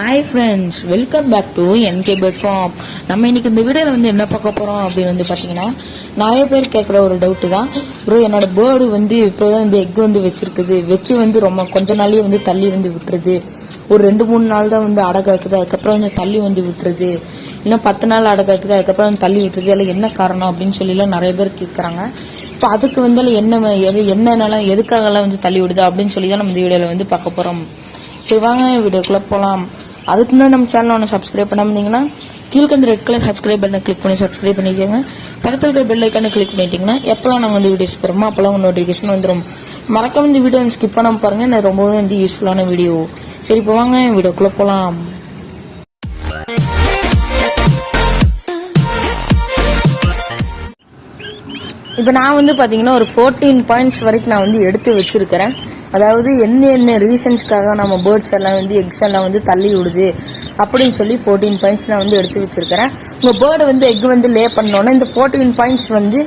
Hi friends, welcome back to NKBIRDFARM. நம்ம இன்னைக்கு இந்த வீடியோவில் வந்து என்ன பார்க்க போகிறோம் அப்படின்னு வந்து பார்த்தீங்கன்னா, நிறைய பேர் கேட்குற ஒரு டவுட்டு தான். ப்ரோ, என்னோட பேர்டு வந்து இப்போ தான் வந்து எக் வந்து வச்சிருக்குது, வச்சு வந்து ரொம்ப கொஞ்ச நாள்லேயே வந்து தள்ளி வந்து விட்டுருது. ஒரு 2-3 நாள் தான் வந்து அடை காக்குது, அதுக்கப்புறம் வந்து தள்ளி வந்து விட்டுருது. இன்னும் 10 நாள் அடை காக்குது, அதுக்கப்புறம் வந்து தள்ளி விட்டுருது. அதில் என்ன காரணம் அப்படின்னு சொல்லிலாம் நிறைய பேர் கேட்குறாங்க. இப்போ அதுக்கு வந்து என்னென்னலாம் எதுக்காகலாம் வந்து தள்ளி விடுது அப்படின்னு சொல்லி தான் நம்ம இந்த வீடியோவில் வந்து பார்க்க போகிறோம். சரி, வாங்க வீடியோக்குள்ளே போகலாம். அதுக்கு முன்னாடி நம்ம சேனல் ஒன்று சப்ஸ்கிரைப் பண்ணாமீங்கன்னா கீழே அந்த ரெட் கலர் சப்ஸ்கிரைப் பண்ண கிளிக் பண்ணி சப்ஸ்கிரைப் பண்ணிக்கோங்க. பக்கத்தில் இருக்கிற பெல் ஐக்கானை கிளிக் பண்ணிட்டீங்கன்னா எப்போலாம் நாங்கள் வந்து வீடியோஸ் போகிறோமோ அப்போலாம் உங்கள் நோட்டிஃபிகேஷன் வந்துடும். மறக்காம இந்த வீடியோ வந்து ஸ்கிப் பண்ணாமல் பாருங்கள், எனக்கு ரொம்பவே வந்து யூஸ்ஃபுல்லான வீடியோ. சரி, இப்போ வாங்க வீடியோக்குள்ளே போகலாம். இப்போ நான் வந்து பார்த்தீங்கன்னா ஒரு 14 பாயிண்ட்ஸ் வரைக்கும் நான் வந்து எடுத்து வச்சிருக்கிறேன். அதாவது என்ன ரீசன்ஸ்க்காக நம்ம பேர்ட்ஸ் எல்லாம் வந்து எக்ஸ் எல்லாம் வந்து தள்ளி விடுது அப்படின்னு சொல்லி 14 பாயிண்ட்ஸ் நான் வந்து எடுத்து வச்சிருக்கிறேன். உங்கள் பேர்டு வந்து எக் வந்து லே பண்ணோன்னா இந்த 14 பாயிண்ட்ஸ் வந்து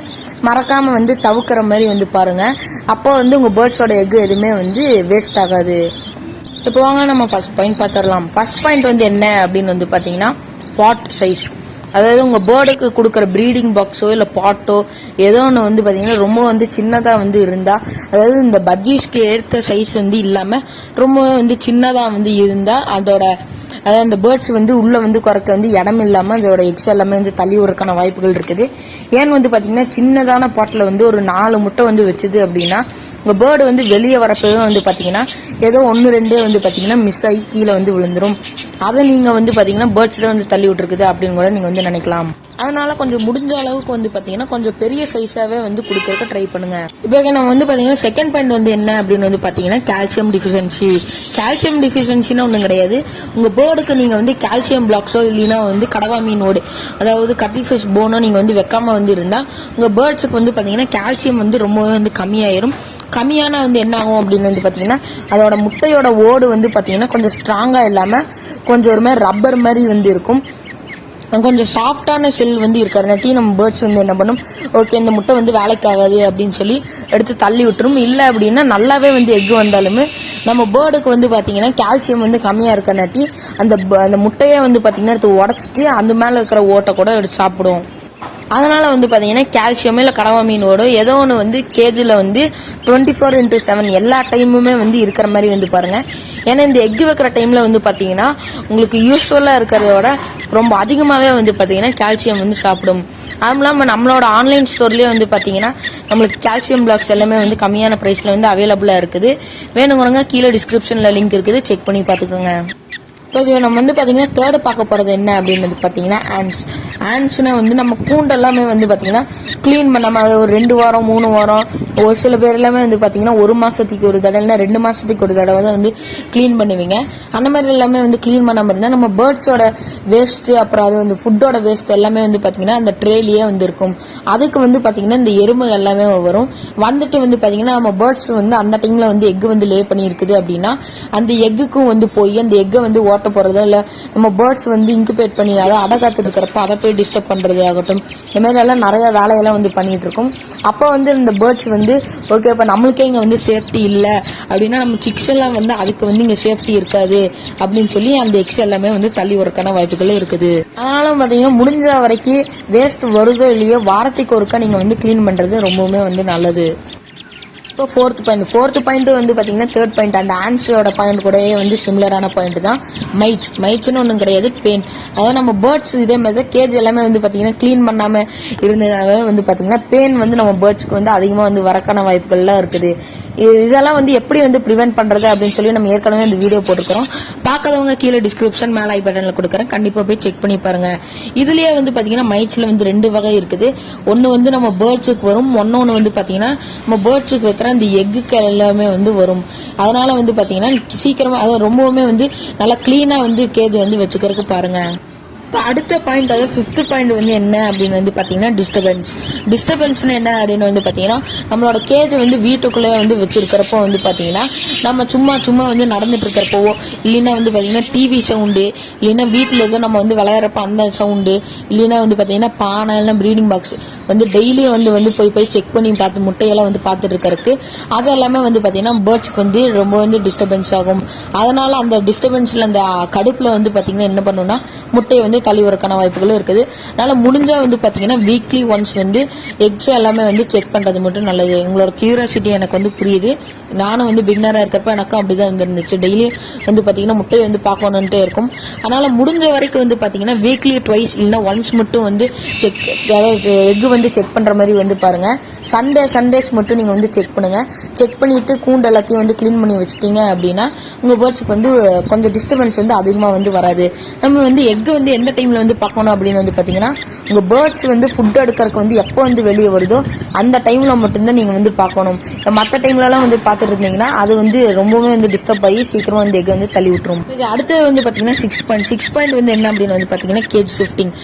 மறக்காமல் வந்து தவிர்க்கிற மாதிரி வந்து பாருங்கள். அப்போ வந்து உங்கள் பேர்ட்ஸோட எக் எதுவுமே வந்து வேஸ்ட் ஆகாது. இப்போ வாங்க நம்ம ஃபர்ஸ்ட் பாயிண்ட் பார்த்துடலாம். ஃபர்ஸ்ட் பாயிண்ட் வந்து என்ன அப்படின்னு வந்து பார்த்தீங்கன்னா, பாட் சைஸ். அதாவது உங்கள் பேர்டுக்கு கொடுக்குற ப்ரீடிங் பாக்ஸோ இல்லை பாட்டோ ஏதோ ஒன்று வந்து பார்த்தீங்கன்னா ரொம்ப வந்து சின்னதாக வந்து இருந்தால், அதாவது இந்த பட்ஜீஸ்க்கு ஏற்ற சைஸ் வந்து இல்லாமல் ரொம்ப வந்து சின்னதாக வந்து இருந்தால் அதாவது அந்த பேர்ட்ஸ் வந்து உள்ளே வந்து குறைக்க வந்து இடம் இல்லாமல் அதோட எக்ஸ் எல்லாமே வந்து தள்ளி விடுறதுக்கான வாய்ப்புகள் இருக்குது. ஏன்னு வந்து பார்த்தீங்கன்னா, சின்னதான பாட்டில் வந்து ஒரு 4 முட்டை வந்து வச்சுது அப்படின்னா உங்கள் பேர்டு வந்து வெளியே வரப்பவே வந்து பார்த்தீங்கன்னா ஏதோ 1-2 வந்து பார்த்தீங்கன்னா மிஸ் ஆகி கீழே வந்து விழுந்துடும். அதை நீங்கள் வந்து பார்த்தீங்கன்னா பேர்ட்ஸில் வந்து தள்ளி விட்டுருக்குது அப்படின்னு கூட நீங்கள் வந்து நினைக்கலாம். அதனால கொஞ்சம் முடிஞ்ச அளவுக்கு வந்து பார்த்தீங்கன்னா கொஞ்சம் பெரிய சைஸாகவே வந்து கொடுக்கறதுக்கு ட்ரை பண்ணுங்க. இப்போ நம்ம வந்து பார்த்தீங்கன்னா செகண்ட் பாயிண்ட் வந்து என்ன அப்படின்னு வந்து பார்த்தீங்கன்னா, கால்சியம் டிஃபிஷியன்சி. கால்சியம் டிஃபிஷியன்சினா ஒன்றும் கிடையாது. உங்கள் பேர்டுக்கு நீங்கள் வந்து கால்சியம் பிளாக்ஸோ இல்லைன்னா வந்து கடவா மீனோடு அதாவது கட்டில் ஃபிஷ் போனோ நீங்கள் வந்து வைக்காம வந்து இருந்தால் உங்கள் பேர்ட்ஸுக்கு வந்து பார்த்தீங்கன்னா கால்சியம் வந்து ரொம்பவே வந்து கம்மியாயிரும். கம்மியான வந்து என்ன ஆகும் அப்படின்னு வந்து பார்த்தீங்கன்னா, அதோட முட்டையோட ஓடு வந்து பார்த்தீங்கன்னா கொஞ்சம் ஸ்ட்ராங்காக இல்லாமல் கொஞ்சம் ஒரு மாதிரி ரப்பர் மாதிரி வந்து இருக்கும். கொஞ்சம் சாஃப்டான செல் வந்து இருக்கிறனாட்டி நம்ம பேர்ட்ஸ் வந்து என்ன பண்ணும், ஓகே இந்த முட்டை வந்து வேலைக்கு ஆகாது அப்படின்னு சொல்லி எடுத்து தள்ளி விட்டுரும். இல்லை அப்படின்னா நல்லாவே வந்து எக் வந்தாலுமே நம்ம பேர்டுக்கு வந்து பார்த்தீங்கன்னா கால்சியம் வந்து கம்மியாக இருக்கிறனாட்டி அந்த முட்டையை வந்து பார்த்தீங்கன்னா எடுத்து உடச்சிட்டு அந்த மேலே இருக்கிற ஓட்டை கூட எடுத்து சாப்பிடும். அதனால வந்து பார்த்தீங்கன்னா கால்சியமோ இல்லை கடவா மீனோட ஏதோ ஒன்று வந்து கேஜில் வந்து 24/7 எல்லா டைமுமே வந்து இருக்கிற மாதிரி வந்து பாருங்க. ஏன்னா இந்த எக் வைக்கிற டைம்ல வந்து பார்த்தீங்கன்னா உங்களுக்கு யூஸ்வலாக இருக்கிறதோட ரொம்ப அதிகமாகவே வந்து பார்த்தீங்கன்னா கால்சியம் வந்து சாப்பிடும். அதுவும் இல்லாமல் நம்மளோட ஆன்லைன் ஸ்டோர்லேயே வந்து பார்த்தீங்கன்னா நம்மளுக்கு கால்சியம் பிளாக்ஸ் எல்லாமே வந்து கம்மியான ப்ரைஸில் வந்து அவைலபிளாக இருக்குது. வேணுங்கிறவங்க கீழே டிஸ்கிரிப்ஷனில் லிங்க் இருக்குது, செக் பண்ணி பார்த்துக்கோங்க. ஓகே, நம்ம வந்து பார்த்தீங்கன்னா தேர்டு பார்க்க போகிறது என்ன அப்படின்னு பார்த்தீங்கன்னா ஆண்ட்ஸ்னா வந்து நம்ம கூண்டெல்லாமே வந்து பார்த்தீங்கன்னா க்ளீன் பண்ணாமல் அது ஒரு 2 வாரம் 3 வாரம் ஒரு சில பேர் எல்லாமே வந்து பார்த்தீங்கன்னா 1 மாதத்துக்கு ஒரு தடவை இல்லை 2 மாதத்துக்கு ஒரு தடவை தான் வந்து க்ளீன் பண்ணுவீங்க. அந்த மாதிரி எல்லாமே வந்து க்ளீன் பண்ணாமல் இருந்தால் நம்ம பேர்ட்ஸோட வேஸ்ட்டு அப்புறம் அது வந்து ஃபுட்டோட வேஸ்ட் எல்லாமே வந்து பார்த்தீங்கன்னா அந்த ட்ரேலியே வந்து இருக்கும். அதுக்கு வந்து பார்த்தீங்கன்னா இந்த எறும்புகள் எல்லாமே வரும். வந்துட்டு வந்து பார்த்தீங்கன்னா நம்ம பேர்ட்ஸ் வந்து அந்த டைமில் வந்து எக் வந்து லே பண்ணி இருக்குது அப்படின்னா அந்த எக்குக்கும் வந்து போய் அந்த எக்கை வந்து போறது இல்ல நம்ம பேர்ட்ஸ் வந்து இன்குபேட் பண்ணி அதை அடை காத்துட்டு இருக்கிறப்ப அதை போய் டிஸ்டர்ப் பண்றது ஆகட்டும், இந்த மாதிரி எல்லாம் நிறைய வேலையெல்லாம் வந்து பண்ணிட்டு இருக்கும். அப்போ வந்து இந்த பேர்ட்ஸ் வந்து ஓகே இப்போ நம்மளுக்கே இங்க வந்து சேஃப்டி இல்லை அப்படின்னா நம்ம சிக்ஸ் எல்லாம் வந்து அதுக்கு வந்து இங்க சேஃப்டி இருக்காது அப்படின்னு சொல்லி அந்த எக்ஸ் எல்லாமே வந்து தள்ளி வரக்கான வாய்ப்புகள் இருக்குது. அதனால பாத்தீங்கன்னா முடிஞ்ச வரைக்கும் வேஸ்ட் வருதோ இல்லையோ வாரத்துக்கு ஒருக்கா நீங்க வந்து கிளீன் பண்றது ரொம்பவுமே வந்து நல்லது. இப்போ ஃபோர்த் பாயிண்ட் வந்து பார்த்தீங்கன்னா தேர்ட் பாயிண்ட் அந்த ஆன்ஸோட பாயிண்ட் கூடயே வந்து சிமிலரான பாயிண்ட் தான். மைட்ஸ்னு ஒன்றும் கிடையாது, பெயின். அதாவது நம்ம பேர்ட்ஸ் இதே மாதிரி தான் கேஜ் எல்லாமே வந்து பார்த்தீங்கன்னா க்ளீன் பண்ணாமல் இருந்ததாவே வந்து பார்த்தீங்கன்னா பெயின் வந்து நம்ம பேர்ட்ஸ்க்கு வந்து அதிகமாக வந்து வரக்கான வாய்ப்புகள்லாம் இருக்குது. இதெல்லாம் வந்து எப்படி வந்து ப்ரிவென்ட் பண்ணுறது அப்படின்னு சொல்லி நம்ம ஏற்கனவே இந்த வீடியோ போட்டுருக்கிறோம். பார்க்காதவங்க கீழே டிஸ்கிரிப்ஷன் மேலே ஐ பட்டனில் கொடுக்குறேன், கண்டிப்பாக போய் செக் பண்ணி பாருங்க. இதுலேயே வந்து பார்த்தீங்கன்னா மைட்ஸில் வந்து 2 வகை இருக்குது. ஒன்று வந்து நம்ம பேர்ட்ஸுக்கு வரும், ஒன்று வந்து பார்த்தீங்கன்னா நம்ம பேர்ட்ஸுக்கு வைக்கிற அந்த எக்குக்கு எல்லாமே வந்து வரும். அதனால வந்து பார்த்தீங்கன்னா சீக்கிரமாக அதை ரொம்பவுமே வந்து நல்லா க்ளீனாக வந்து கேஜ் வந்து வச்சுக்கிறதுக்கு பாருங்க. அடுத்த பாயிண்ட், அதாவது 5th பாயிண்ட் வந்து என்ன அப்படின்னு வந்து பார்த்தீங்கன்னா டிஸ்டர்பன்ஸ்னு என்ன அப்படின்னு வந்து பார்த்தீங்கன்னா, நம்மளோட கேஜ் வந்து வீட்டுக்குள்ளே வந்து வச்சிருக்கிறப்போ வந்து பார்த்தீங்கன்னா, நம்ம சும்மா வந்து நடந்துட்டு இருக்கிறப்போ, இல்லைன்னா வந்து பார்த்தீங்கன்னா டிவி சவுண்டு, இல்லைன்னா வீட்டில் ஏதோ நம்ம வந்து விளையாடுறப்ப அந்த சவுண்டு, இல்லைன்னா வந்து பார்த்தீங்கன்னா பானை, இல்லைன்னா ப்ரீடிங் பாக்ஸ் வந்து டெய்லியும் வந்து போய் செக் பண்ணி பார்த்து முட்டையெல்லாம் வந்து பார்த்துட்டு இருக்கிறதுக்கு, அது எல்லாமே வந்து பார்த்தீங்கன்னா பேர்ட்ஸ்க்கு வந்து ரொம்ப வந்து டிஸ்டர்பன்ஸ் ஆகும். அதனால அந்த டிஸ்டர்பன்ஸில் அந்த கடுப்பில் வந்து பார்த்தீங்கன்னா என்ன பண்ணணும்னா முட்டையை வந்து தள்ளி வரக்கான வாய்ப்புகளும் இருக்குது. அதனால் முடிஞ்சால் வந்து பார்த்தீங்கன்னா வீக்லி ஒன்ஸ் வந்து எக்ஸ் எல்லாமே வந்து செக் பண்ணுறது மட்டும் நல்லது. உங்களோட கியூரியாசிட்டி எனக்கு வந்து புரியுது. நானும் வந்து பிகினராக இருக்கிறப்ப எனக்கும் அப்படி தான் வந்துருந்துச்சு. டெய்லி வந்து பார்த்தீங்கன்னா முட்டையை வந்து பார்க்கணுன்ட்டே இருக்கும். அதனால் முடிஞ்ச வரைக்கும் வந்து பார்த்தீங்கன்னா வீக்லி ட்வைஸ் இல்லைன்னா ஒன்ஸ் மட்டும் வந்து செக், அதாவது எக்கு வந்து செக் பண்ணுற மாதிரி வந்து பாருங்கள். சண்டேஸ் மட்டும் நீங்கள் வந்து செக் பண்ணுங்கள். செக் பண்ணிவிட்டு கூண்டு எல்லாத்தையும் வந்து க்ளீன் பண்ணி வச்சுட்டீங்க அப்படின்னா உங்கள் பேர்ட்ஸுக்கு வந்து கொஞ்சம் டிஸ்டர்பன்ஸ் வந்து அதிகமாக வந்து வராது. நம்ம வந்து எக்கு வந்து எந்த டைமில் வந்து பார்க்கணும் அப்படின்னு வந்து பார்த்தீங்கன்னா, உங்கள் பேர்ட்ஸ் வந்து ஃபுட் எடுக்கிறதுக்கு வந்து எப்போ வந்து வெளியே வருதோ அந்த டைமில் மட்டும்தான் நீங்கள் வந்து பார்க்கணும். மற்ற டைம்லலாம் வந்து பார்த்துட்டு இருந்தீங்கன்னா அது வந்து ரொம்பவே வந்து டிஸ்டர்ப் ஆகி சீக்கிரம் வந்து எக் வந்து தள்ளி விட்டுரும். இது அடுத்தது வந்து பார்த்தீங்கன்னா 6 பாயிண்ட் வந்து என்ன அப்படின்னு வந்து பார்த்தீங்கன்னா கேஜ்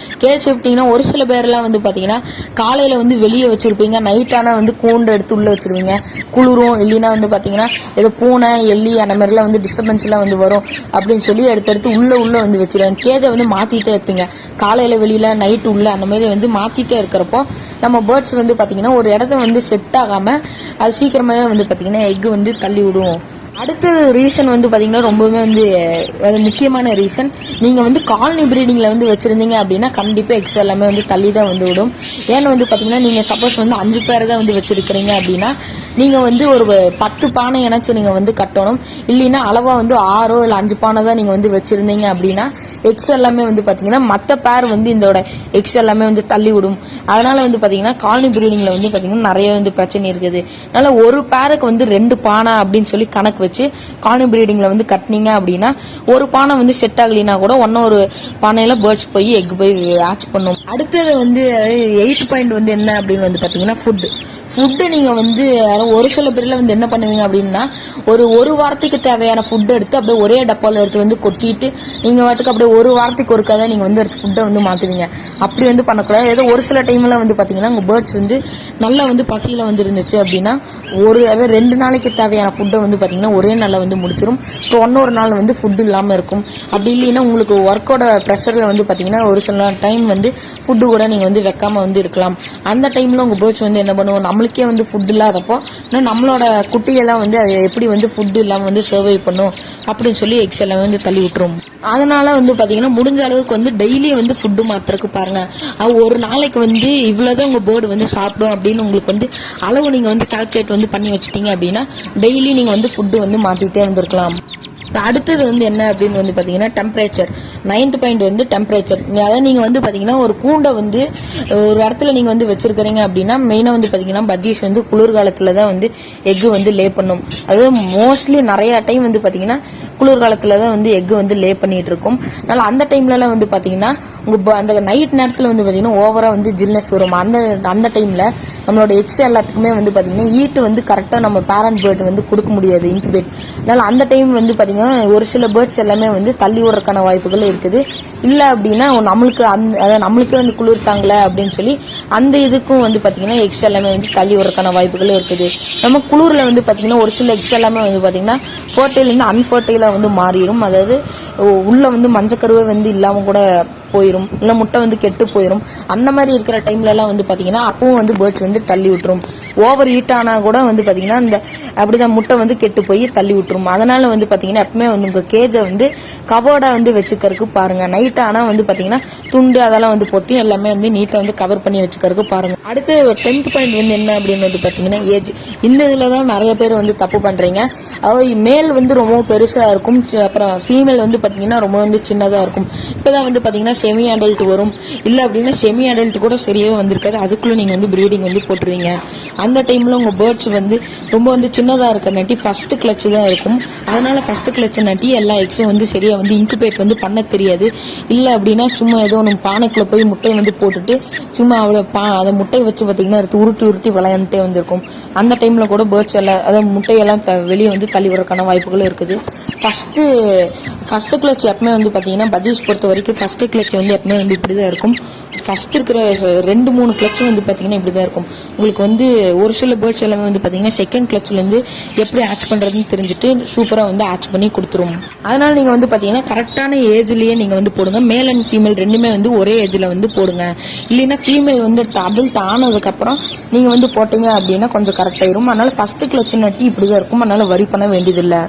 ஷிஃப்டிங்னா ஒரு சில பேர்லாம் வந்து பார்த்தீங்கன்னா காலையில் வந்து வெளியே வச்சுருப்பீங்க, நைட் ஆனால் வந்து கூண்டு எடுத்து உள்ளே வச்சுருவீங்க. குளிரும், இல்லைன்னா வந்து பார்த்தீங்கன்னா ஏதோ பூனை, எலி அந்த மாதிரிலாம் வந்து டிஸ்டர்பன்ஸ் எல்லாம் வந்து வரும் அப்படின்னு சொல்லி எடுத்து உள்ள வந்து வச்சிருவாங்க. கேஜை வந்து மாற்றிட்டே இருப்பீங்க. காலையில் வெளியில், நைட்டு உள்ள அந்த மாதிரி வந்து மாற்றிட்டே இருக்கிறப்போ நம்ம பேர்ட்ஸ் வந்து பார்த்தீங்கன்னா ஒரு இடத்த வந்து செட் ஆகாமல் அது சீக்கிரமாகவே வந்து பார்த்தீங்கன்னா எக்கு வந்து தள்ளி விடும். அடுத்த ரீசன் வந்து பார்த்தீங்கன்னா ரொம்பவே வந்து முக்கியமான ரீசன், நீங்கள் வந்து காலனி ப்ரீடிங்கில் வந்து வச்சுருந்தீங்க அப்படின்னா கண்டிப்பாக எக்ஸ் எல்லாமே வந்து தள்ளி தான் வந்து விடும். ஏன்னு வந்து பார்த்தீங்கன்னா நீங்கள் சப்போஸ் வந்து 5 பேர் தான் வந்து வச்சுருக்கிறீங்க அப்படின்னா நீங்கள் வந்து ஒரு 10 பானை இணைச்சு நீங்கள் வந்து கட்டணும். இல்லைன்னா அளவாக வந்து 6 இல்லை 5 பானை தான் நீங்கள் வந்து வச்சுருந்தீங்க அப்படின்னா எக்ஸ் எல்லாமே வந்து பார்த்தீங்கன்னா மற்ற பேர் வந்து இதோட எக்ஸ் எல்லாமே வந்து தள்ளி விடும். அதனால வந்து பார்த்தீங்கன்னா காலனி ப்ரீடிங்கில் வந்து பார்த்தீங்கன்னா நிறைய வந்து பிரச்சனை இருக்குது. அதனால ஒரு பேருக்கு வந்து 2 பானை அப்படின்னு சொல்லி கணக்கு வச்சு காலனி ப்ரீடிங்கில் வந்து கட்டினீங்க அப்படின்னா ஒரு பானை வந்து செட் ஆகலினா கூட ஒரு பானையில் பேர்ட்ஸ் போய் எக் போய் ஆச் பண்ணும். அடுத்தது வந்து 8th பாயிண்ட் வந்து என்ன அப்படின்னு வந்து பார்த்தீங்கன்னா ஃபுட்டு நீங்கள் வந்து ஒரு சில பேரில் வந்து என்ன பண்ணுவீங்க அப்படின்னா ஒரு வாரத்துக்கு தேவையான ஃபுட்டு எடுத்து அப்படியே ஒரே டப்பாவில் எடுத்து வந்து கொட்டிட்டு நீங்கள் வாட்டுக்கு அப்படியே ஒரு வாரத்துக்கு ஒருக்காக நீங்கள் வந்து எடுத்து ஃபுட்டை வந்து மாற்றுவீங்க. அப்படி வந்து பண்ணக்கூடாது. ஏதோ ஒரு சில டைமில் வந்து பார்த்தீங்கன்னா உங்கள் பேர்ட்ஸ் வந்து நல்லா வந்து பசியில் வந்து இருந்துச்சு அப்படின்னா அதாவது 2 நாளைக்கு தேவையான ஃபுட்டை வந்து பார்த்தீங்கன்னா ஒரே நாளில் வந்து முடிச்சிடும். இப்போ ஒரு நாள் வந்து ஃபுட்டு இல்லாமல் இருக்கும். அப்படி இல்லைன்னா உங்களுக்கு ஒர்க்கோட ப்ரெஷரில் வந்து பார்த்தீங்கன்னா ஒரு சில டைம் வந்து ஃபுட்டு கூட நீங்கள் வந்து வைக்காமல் வந்து இருக்கலாம். அந்த டைமில் உங்கள் பேர்ட்ஸ் வந்து என்ன பண்ணுவோம், நம்மளுக்கே வந்து ஃபுட் இல்லாதப்போ நம்மளோட குட்டியெல்லாம் வந்து அது எப்படி வந்து ஃபுட் இல்லாமல் வந்து சர்வை பண்ணும் அப்படின்னு சொல்லி எக்ஸ் எல்லாம் வந்து தள்ளி விட்டுரும். அதனால வந்து பார்த்தீங்கன்னா முடிஞ்ச அளவுக்கு வந்து டெய்லி வந்து ஃபுட்டு மாத்திரக்கு பாருங்க. ஒரு நாளைக்கு வந்து இவ்வளோதான் உங்கள் பேர்டு வந்து சாப்பிடும் அப்படின்னு உங்களுக்கு வந்து அளவு நீங்கள் வந்து கால்குலேட் வந்து பண்ணி வச்சுட்டீங்க அப்படின்னா டெய்லி நீங்கள் வந்து ஃபுட்டு வந்து மாற்றிட்டே வந்துருக்கலாம். அடுத்தது வந்து என்ன அப்படின்னு வந்து பார்த்தீங்கன்னா டெம்பரேச்சர். 9th பாயிண்ட் வந்து டெம்பரேச்சர். அதாவது நீங்கள் வந்து பார்த்தீங்கன்னா ஒரு கூண்டை வந்து ஒரு இடத்துல நீங்கள் வந்து வச்சிருக்கிறீங்க அப்படின்னா மெயினாக வந்து பார்த்தீங்கன்னா பஜ்ஜீஸ் வந்து குளிர்காலத்தில் தான் வந்து எக்கு வந்து லே பண்ணும். அதாவது மோஸ்ட்லி நிறைய டைம் வந்து பார்த்தீங்கன்னா குளிர்காலத்தில் தான் வந்து எக்கு வந்து லே பண்ணிட்டு இருக்கும். அதனால் அந்த டைம்லலாம் வந்து பார்த்தீங்கன்னா அந்த நைட் நேரத்தில் வந்து பார்த்தீங்கன்னா ஓவராக வந்து ஜில்னஸ் வரும். அந்த டைமில் நம்மளோட எக்ஸ் எல்லாத்துக்குமே வந்து பார்த்தீங்கன்னா ஹீட் வந்து கரெக்டாக நம்ம பேரண்ட் பேர்ட் வந்து கொடுக்க முடியாது, இன்குபேட். அதனால் அந்த டைம் வந்து பார்த்தீங்கன்னா ஒரு சில பேர்ட்ஸ் எல்லாமே வந்து தள்ளி விடுறதுக்கான வாய்ப்புகள் இருக்குது. இல்லை அப்படின்னா நம்மளுக்கே வந்து குளிர் தாங்கல அப்படின்னு சொல்லி அந்த இதுக்கும் வந்து பார்த்தீங்கன்னா எக்ஸ் எல்லாமே வந்து தள்ளி விடுறதுக்கான வாய்ப்புகளும் இருக்குது. நம்ம குளிரில் வந்து பார்த்தீங்கன்னா ஒரு சில எக்ஸ் எல்லாமே வந்து பார்த்தீங்கன்னா ஃபர்டைலேருந்து அன்ஃபர்டைலாக வந்து மாறிடும். அதாவது உள்ள வந்து மஞ்சக்கருவை வந்து இல்லாமல் கூட போயிடும், இல்லை முட்டை வந்து கெட்டு போயிடும். அந்த மாதிரி இருக்கிற டைம்லலாம் வந்து பார்த்தீங்கன்னா அப்பவும் வந்து பேர்ட்ஸ் வந்து தள்ளி விட்டுரும். ஓவர் ஹீட் ஆனால் கூட வந்து பார்த்தீங்கன்னா இந்த அப்படிதான் முட்டை வந்து கெட்டு போய் தள்ளி விட்டுரும். அதனால வந்து பார்த்தீங்கன்னா எப்பவுமே வந்து உங்கள் கேஜை வந்து கவர்டாக வந்து வச்சுக்கிறதுக்கு பாருங்க. நைட் ஆனால் வந்து பார்த்தீங்கன்னா துண்டு அதெல்லாம் வந்து போட்டு எல்லாமே வந்து நீட்டாக வந்து கவர் பண்ணி வச்சுக்கிறதுக்கு பாருங்க. அடுத்து 10th பாயிண்ட் வந்து என்ன அப்படின்னு வந்து பார்த்தீங்கன்னா ஏஜ். இந்த இதில் தான் நிறைய பேர் வந்து தப்பு பண்ணுறீங்க. மேல் வந்து ரொம்ப பெருசாக இருக்கும், அப்புறம் ஃபீமேல் வந்து பார்த்தீங்கன்னா ரொம்ப வந்து சின்னதாக இருக்கும். இப்போதான் வந்து பார்த்தீங்கன்னா செமி அடல்ட் வரும். இல்லை அப்படின்னா செமி அடல்ட் கூட சரியாகவே வந்திருக்காது, அதுக்குள்ளே நீங்கள் வந்து ப்ரீடிங் வந்து போட்டுருவீங்க. அந்த டைமில் உங்கள் பேர்ட்ஸ் வந்து ரொம்ப வந்து சின்னதாக இருக்கிறனாட்டி ஃபஸ்ட்டு கிளச்சு தான் இருக்கும். அதனால ஃபஸ்ட்டு கிளச்சு நாட்டி எல்லா எக்ஸும் வந்து சரியாக வந்து இன்குபேட் வந்து பண்ண தெரியாது. இல்லை அப்படின்னா சும்மா ஏதோ ஒன்று பானைக்குள்ளே போய் முட்டையை வந்து போட்டுட்டு சும்மா அதை முட்டையை வச்சு பார்த்தீங்கன்னா எடுத்து உருட்டி விளையாண்டுட்டே வந்திருக்கும். அந்த டைமில் கூட பேர்ட்ஸ் எல்லாம் அதாவது முட்டையெல்லாம் வெளியே வந்து தள்ளி வரக்கான வாய்ப்புகளும் இருக்குது. ஃபஸ்ட்டு கிளச் எப்பவுமே வந்து பார்த்தீங்கன்னா பஜ்ஜீஸ் பொறுத்த வரைக்கும் ஃபஸ்ட்டு கிளச் வந்து எப்பவுமே வந்து இப்படி தான் இருக்கும். ஃபஸ்ட் இருக்கிற 2-3 கிளச்சும் வந்து பார்த்தீங்கன்னா இப்படி தான் இருக்கும். உங்களுக்கு வந்து ஒரு சில பேர்ட்ஸ் எல்லாமே வந்து பார்த்தீங்கன்னா செகண்ட் கிளச்லேருந்து எப்படி ஆச் பண்ணுறதுன்னு தெரிஞ்சுட்டு சூப்பராக வந்து ஆச் பண்ணி கொடுத்துரும். அதனால் நீங்கள் வந்து பார்த்தீங்கன்னா கரெக்டான ஏஜ்லேயே நீங்கள் வந்து போடுங்க. மேல் அண்ட் ஃபீமேல் ரெண்டுமே வந்து ஒரே ஏஜில் வந்து போடுங்க. இல்லைன்னா ஃபீமேல் வந்து அடல்ட் ஆனதுக்கப்புறம் நீங்கள் வந்து போட்டீங்க அப்படின்னா கொஞ்சம் கரெக்டாயிரும். அதனால் ஃபஸ்ட்டு கிளச் நட்டி இப்படி தான் இருக்கும். அதனால் வரி பண்ண வேண்டியதில்லை.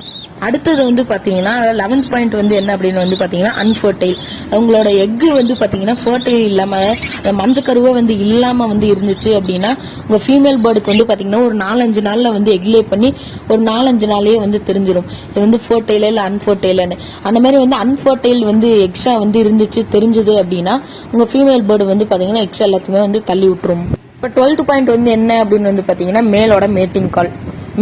அடுத்தது வந்து பார்த்தீங்கன்னா 11th பாயிண்ட் வந்து என்ன அப்படின்னு வந்து பார்த்தீங்கன்னா அன்ஃபர்டைல். அவங்களோட எக்கு வந்து பார்த்தீங்கன்னா ஃபர்டைல் இல்லாமல் மஞ்சக்கருவை வந்து இல்லாமல் வந்து இருந்துச்சு அப்படின்னா உங்கள் ஃபீமேல் பேர்டுக்கு வந்து பார்த்தீங்கன்னா ஒரு 4-5 நாளில் வந்து எக் லே பண்ணி ஒரு 4-5 நாளையே வந்து தெரிஞ்சிடும் இது வந்து ஃபர்டைல் இல்லை அன்ஃபர்டைல்னு. அந்த மாதிரி வந்து அன்ஃபர்டைல் வந்து எக்ஸா வந்து இருந்துச்சு தெரிஞ்சது அப்படின்னா உங்கள் ஃபீமேல் பேர்டு வந்து பார்த்தீங்கன்னா எக்ஸ் எல்லாத்தையுமே வந்து தள்ளி விட்டுரும். இப்போ 12th பாயிண்ட் வந்து என்ன அப்படின்னு வந்து பார்த்தீங்கன்னா மேலோட மேட்டிங் கால்.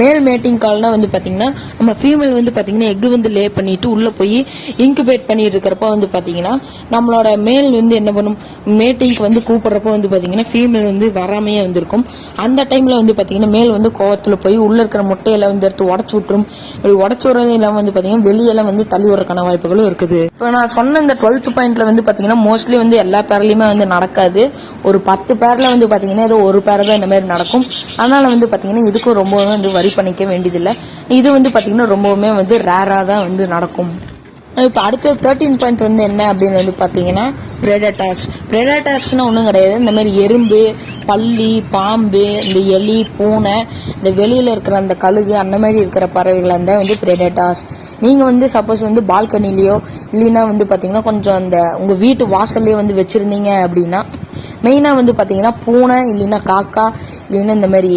மேல் மேட்டிங் கால்னா வந்து பார்த்தீங்கன்னா நம்ம ஃபீமேல் வந்து பார்த்தீங்கன்னா எக்கு வந்து லே பண்ணிட்டு உள்ளே போய் இன்குபேட் பண்ணிட்டு இருக்கிறப்ப வந்து பார்த்தீங்கன்னா நம்மளோட மேல் வந்து என்ன பண்ணும், மேட்டிங்க்கு வந்து கூப்பிட்றப்ப வந்து பார்த்தீங்கன்னா ஃபீமேல் வந்து வராமையே வந்திருக்கும். அந்த டைமில் வந்து பார்த்தீங்கன்னா மேல் வந்து கோவத்தில் போய் உள்ளே இருக்கிற முட்டையெல்லாம் வந்து எடுத்து உடச்சு விட்டுரும். இப்படி உடச்சு விடுறது இல்லாமல் வந்து பார்த்தீங்கன்னா வெளியெல்லாம் வந்து தள்ளி விடுறதுக்கான வாய்ப்புகளும் இருக்குது. இப்போ நான் சொன்ன இந்த 12th பாயிண்ட்ல வந்து பார்த்தீங்கன்னா மோஸ்ட்லி வந்து எல்லா பேர்லையுமே வந்து நடக்காது. ஒரு 10 பேரில் வந்து பார்த்தீங்கன்னா ஏதோ ஒரு பேர் தான் இந்த மாதிரி நடக்கும். அதனால வந்து பார்த்தீங்கன்னா இதுக்கும் ரொம்பவே வந்து வரி பண்ணிக்க வேண்டியதில்லை. இது வந்து பார்த்தீங்கன்னா ரொம்பவுமே வந்து ரேராக தான் வந்து நடக்கும். இப்போ அடுத்த 13 பாயிண்ட் வந்து என்ன அப்படின்னு வந்து பார்த்தீங்கன்னா ப்ரெடேட்டர்ஸ்னா ஒன்றும் கிடையாது. இந்த மாதிரி எறும்பு, பல்லி, பாம்பு, இந்த எலி, பூனை, இந்த வெளியில் இருக்கிற அந்த கழுகு அந்த மாதிரி இருக்கிற பறவைகளாக இருந்தால் வந்து ப்ரெடேட்டர்ஸ். நீங்கள் வந்து சப்போஸ் வந்து பால்கனிலேயோ இல்லைன்னா வந்து பார்த்தீங்கன்னா கொஞ்சம் அந்த உங்கள் வீட்டு வாசல்லையோ வந்து வச்சுருந்தீங்க அப்படின்னா மெயினாக வந்து பார்த்தீங்கன்னா பூனை இல்லைன்னா காக்கா இல்லைன்னா இந்த மாதிரி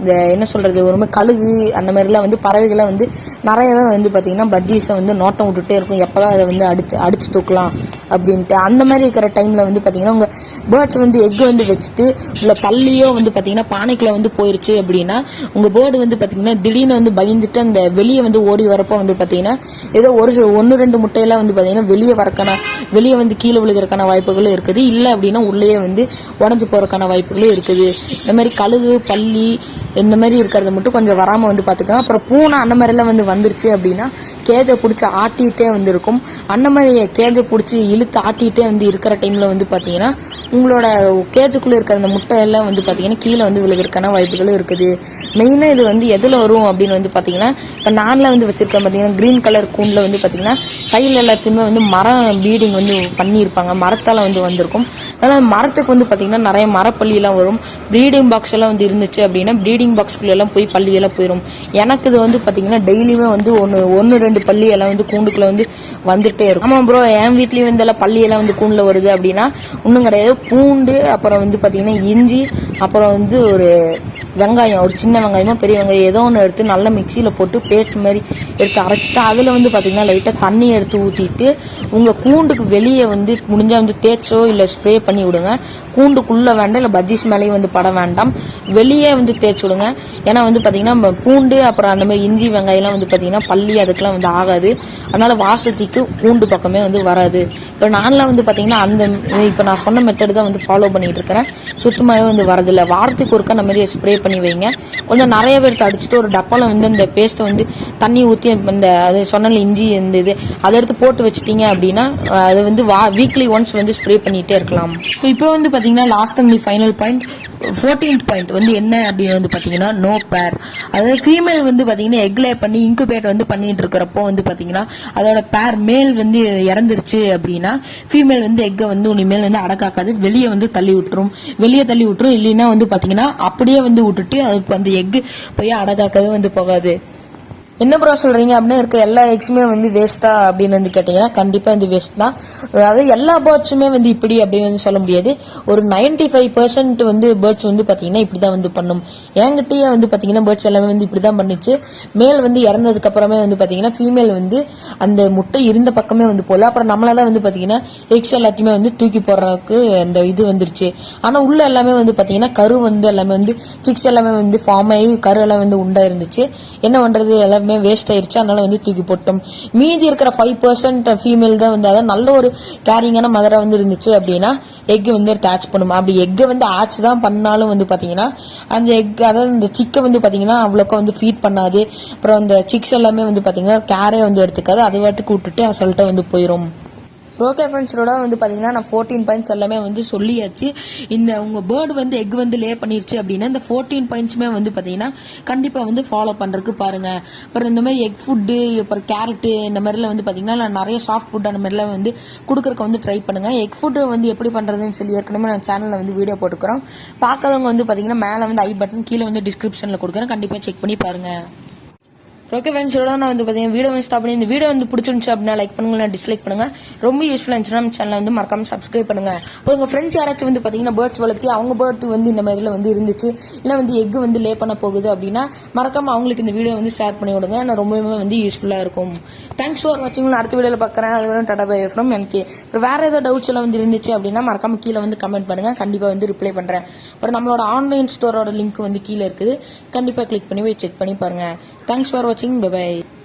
இந்த என்ன சொல்கிறது ஒரு மாதிரி கழுகு அந்த மாதிரிலாம் வந்து பறவைகள்லாம் வந்து நிறையவே வந்து பார்த்திங்கன்னா பட்ஜீஸை வந்து நோட்டம் விட்டுட்டே இருக்கும். எப்போ தான் அதை வந்து அடிச்சு தூக்கலாம் அப்படின்ட்டு. அந்த மாதிரி இருக்கிற டைமில் வந்து பார்த்திங்கன்னா உங்கள் பேர்ட்ஸ் வந்து எக்கு வந்து வச்சுட்டு உள்ள பள்ளியோ வந்து பார்த்திங்கன்னா பானைக்குள்ளே வந்து போயிடுச்சு அப்படின்னா உங்கள் பேர்டு வந்து பார்த்திங்கன்னா திடீர்னு வந்து பயந்துட்டு அந்த வெளியே வந்து ஓடி வரப்போ வந்து பார்த்திங்கன்னா ஏதோ 1-2 முட்டையெல்லாம் வந்து பார்த்திங்கன்னா வெளியே வந்து கீழே விழுகிறதுக்கான வாய்ப்புகளும் இருக்குது. இல்லை அப்படின்னா உள்ளேயே வந்து உடஞ்சி போகிறதுக்கான வாய்ப்புகளும் இருக்குது. இந்த மாதிரி கழுகு, பல்லி இந்த மாதிரி இருக்கிறத மட்டும் கொஞ்சம் வராமல் வந்து பார்த்துக்கோங்க. அப்புறம் பூனை அந்த மாதிரிலாம் வந்து வந்துருச்சு அப்படின்னா கேஜை பிடிச்சி ஆட்டிகிட்டே வந்து இருக்கும். அந்த மாதிரி கேஜை பிடிச்சி இழுத்து ஆட்டிகிட்டே வந்து இருக்கிற டைமில் வந்து பார்த்தீங்கன்னா உங்களோட கேஜுக்குள்ளே இருக்கிற அந்த முட்டையெல்லாம் வந்து பார்த்தீங்கன்னா கீழே வந்து விழுகிறதுக்கான வாய்ப்புகளும் இருக்குது. மெயினாக இது வந்து எதில் வரும் அப்படின்னு வந்து பார்த்தீங்கன்னா இப்போ நானில் வந்து வச்சுருக்கேன் பார்த்தீங்கன்னா க்ரீன் கலர் கூண்டில் வந்து பார்த்தீங்கன்னா சைடில் எல்லாத்தையுமே வந்து மரம் பீடிங் வந்து பண்ணியிருப்பாங்க. மரத்தால் வந்து வந்திருக்கும். அதனால் மரத்துக்கு வந்து பார்த்தீங்கன்னா நிறைய மரப்பள்ளியெல்லாம் வரும். ப்ரீடிங் பாக்ஸ் எல்லாம் வந்து இருந்துச்சு அப்படின்னா ப்ரீடிங் பாக்ஸ்குள்ளெல்லாம் போய் பள்ளியெல்லாம் போயிடும். எனக்கு இது வந்து பார்த்தீங்கன்னா டெய்லியுமே வந்து 1-2 பள்ளி எல்லாம் வந்து கூண்டுக்குள்ள வந்து வந்துட்டே இருக்கும். ஆமாம் ப்ரோ, என் வீட்லேயும் வந்து எல்லாம் பள்ளியெல்லாம் வந்து கூண்டில் வருது அப்படின்னா ஒன்றும் கிடையாது. பூண்டு, அப்புறம் வந்து பார்த்தீங்கன்னா இஞ்சி, அப்புறம் வந்து ஒரு வெங்காயம், ஒரு சின்ன வெங்காயமோ பெரிய வெங்காயம் ஏதோ ஒன்று எடுத்து நல்லா மிக்சியில் போட்டு பேஸ்ட் மாதிரி எடுத்து அரைச்சிட்டு அதில் வந்து பார்த்தீங்கன்னா லைட்டாக தண்ணி எடுத்து ஊற்றிட்டு உங்கள் கூண்டுக்கு வெளியே வந்து முடிஞ்சால் வந்து தேய்ச்சோ இல்லை ஸ்ப்ரே பண்ணி விடுங்க. கூண்டுக்குள்ளே வேண்டாம், இல்லை பஜ்ஜீஸ் மேலேயும் வந்து பட வேண்டாம், வெளியே வந்து தேய்ச்சி விடுங்க. ஏன்னா வந்து பார்த்தீங்கன்னா பூண்டு அப்புறம் அந்த மாதிரி இஞ்சி வெங்காயம்லாம் வந்து பார்த்தீங்கன்னா பள்ளி அதுக்கெல்லாம் வந்து ஆகாது. அதனால வாசத்துக்கு கூண்டு பக்கமே வந்து வராது. இப்போ நான்லாம் வந்து பார்த்தீங்கன்னா இப்போ நான் சொன்ன மெத்தட் தான் வந்து ஃபாலோ பண்ணிட்டு இருக்கிறேன். சுத்தமாகவே வந்து வரதில்லை. வாரத்துக்கு ஒருக்கா அந்த மாதிரி ஸ்ப்ரே பண்ணி வைங்க. கொஞ்சம் நிறைய பேர் அடிச்சுட்டு ஒரு டப்பாவில் வந்து இந்த பேஸ்ட்டை வந்து தண்ணி ஊற்றி இந்த அது சொன்னால இஞ்சி இந்த இது அதை எடுத்து போட்டு வச்சுட்டீங்க அப்படின்னா அது வந்து வீக்லி ஒன்ஸ் வந்து ஸ்ப்ரே பண்ணிகிட்டே இருக்கலாம். இப்போ வந்து பார்த்தீங்கன்னா last and final point 14th point வந்து என்ன அப்படின்னு வந்து பார்த்தீங்கன்னா நோ பேர். அதாவது ஃபீமேல் வந்து பார்த்தீங்கன்னா எக் லே பண்ணி இன்குபேட் வந்து பண்ணிட்டு இருக்கிறப்போ வந்து பார்த்தீங்கன்னா அதோட பேர் மேல் வந்து இறந்துருச்சு அப்படின்னா ஃபீமேல் வந்து எக்கை வந்து இனிமேல் வந்து அடக்காக்காது, வெளியே வந்து தள்ளி விட்டுரும். இல்லைன்னா வந்து பார்த்தீங்கன்னா அப்படியே வந்து விட்டுட்டு அதுக்கு அந்த எக்கு போய் அடக்காக்கவே வந்து போகாது. என்ன ப்ரோ சொல்றீங்க அப்படின்னு இருக்க எல்லா எக்ஸுமே வந்து வேஸ்டா அப்படின்னு வந்து கேட்டீங்கன்னா கண்டிப்பா வந்து வேஸ்ட் தான். அதாவது எல்லா பேர்ட்ஸுமே வந்து இப்படி அப்படின்னு வந்து சொல்ல முடியாது. ஒரு 95% வந்து பேர்ட்ஸ் வந்து பாத்தீங்கன்னா இப்படிதான் வந்து பண்ணும். என்கிட்டயே வந்து பாத்தீங்கன்னா பேர்ட்ஸ் எல்லாமே வந்து இப்படிதான் பண்ணிச்சு. மேல் வந்து இறந்ததுக்கு அப்புறமே வந்து பாத்தீங்கன்னா ஃபீமேல் வந்து அந்த முட்டை இருந்த பக்கமே வந்து போல. அப்புறம் நம்மளாதான் வந்து பாத்தீங்கன்னா எக்ஸ் எல்லாத்தையுமே வந்து தூக்கி போடுறதுக்கு அந்த இது வந்துருச்சு. ஆனா உள்ள எல்லாமே வந்து பாத்தீங்கன்னா கரு வந்து எல்லாமே வந்து சிக்ஸ் எல்லாமே வந்து ஃபார்ம் ஆகி கரு எல்லாம் வந்து உண்டா இருந்துச்சு. என்ன பண்றது, எல்லாம் எல்லாமே வேஸ்ட் ஆயிருச்சு, அதனால வந்து தூக்கி போட்டோம். மீதி இருக்கிற 5% ஃபீமேல் தான் வந்து அதாவது நல்ல ஒரு கேரிங்கான மதரா வந்து இருந்துச்சு அப்படின்னா எக் வந்து எடுத்து ஆச் பண்ணுமா. அப்படி எக்கை வந்து ஆச் தான் பண்ணாலும் வந்து பாத்தீங்கன்னா அந்த எக் அதாவது இந்த சிக்கை வந்து பாத்தீங்கன்னா அவ்வளோக்கா வந்து ஃபீட் பண்ணாது. அப்புறம் அந்த சிக்ஸ் எல்லாமே வந்து பாத்தீங்கன்னா கேரே வந்து எடுத்துக்காது, அதை வாட்டுக்கு விட்டுட்டு அசல்ட்டா வந்து போயிடும். ஓகே ஃப்ரெண்ட்ஸோட வந்து பார்த்தீங்கன்னா நான் 14 பாயிண்ட்ஸ் எல்லாமே வந்து சொல்லியாச்சு. இந்த உங்கள் பேர்டு வந்து எக் வந்து லே பண்ணிருச்சு அப்படின்னா இந்த 14 பாயிண்ட்ஸுமே வந்து பார்த்தீங்கன்னா கண்டிப்பாக வந்து ஃபாலோ பண்ணுறதுக்கு பாருங்கள். அப்புறம் இந்த மாதிரி எக் ஃபுட்டு, அப்புறம் கேரட்டு இந்த மாதிரிலாம் வந்து பார்த்தீங்கன்னா நான் நிறைய சாஃப்ட் ஃபுட் அந்த மாதிரிலாம் வந்து கொடுக்குறக்கு வந்து ட்ரை பண்ணுங்கள். எக் ஃபுட்டு வந்து எப்படி பண்ணுறதுன்னு சொல்லி ஏற்கனவே நான் சேனலில் வந்து வீடியோ போட்டுக்கிறோம். பார்க்காதவங்க வந்து பார்த்தீங்கன்னா மேலே வந்து ஐ பட்டன், கீழே வந்து டிஸ்கிரிப்ஷனில் கொடுக்குறேன், கண்டிப்பாக செக் பண்ணி பாருங்கள். ஓகே ஃப்ரெண்ட்ஸோட நான் வந்து பார்த்தீங்கன்னா வீடியோ வந்து ஸ்டாப் பண்ணி இந்த வீடியோ வந்து பிடிச்சிருந்துச்சு அப்படின்னா லைக் பண்ணுங்க, டிஸ்லைக் பண்ணுங்க. ரொம்ப யூஸ்ஃபுல்லாக இருந்துச்சுன்னா நம்ம சேனலை வந்து மறக்காம சப்ஸ்கிரைப் பண்ணுங்க. அப்புறம் உங்கள் ஃப்ரெண்ட்ஸ் யாராச்சும் வந்து பார்த்தீங்கன்னா பேர்ட்ஸ் வளர்த்தி அவங்க பேர்ட் வந்து இந்த மாதிரில வந்து இருந்துச்சு இல்லை வந்து எக் வந்து லே பண்ண போகுது அப்படின்னா மறக்காம அவங்களுக்கு இந்த வீடியோ வந்து ஷேர் பண்ணி விடுங்க. நான் ரொம்பவே வந்து யூஸ்ஃபுல்லாக இருக்கும். தேங்க்ஸ் ஃபார் வாட்சிங். அடுத்த வீடியோவில் பார்க்குறேன். அது வந்து டாடா பை ஃப்ரம் NK. அப்புறம் வேற ஏதாவது டவுட்ஸ் எல்லாம் வந்து இருந்துச்சு அப்படின்னா மறக்காம கீழே வந்து கமெண்ட் பண்ணுங்க, கண்டிப்பாக வந்து ரிப்ளை பண்ணுறேன். அப்புறம் நம்மளோட ஆன்லைன் ஸ்டோரோட லிங்க் வந்து கீழே இருக்குது, கண்டிப்பாக கிளிக் பண்ணி போய் செக் பண்ணி பாருங்க. தேங்க்ஸ் ஃபார் வாட்சிங். Bye by.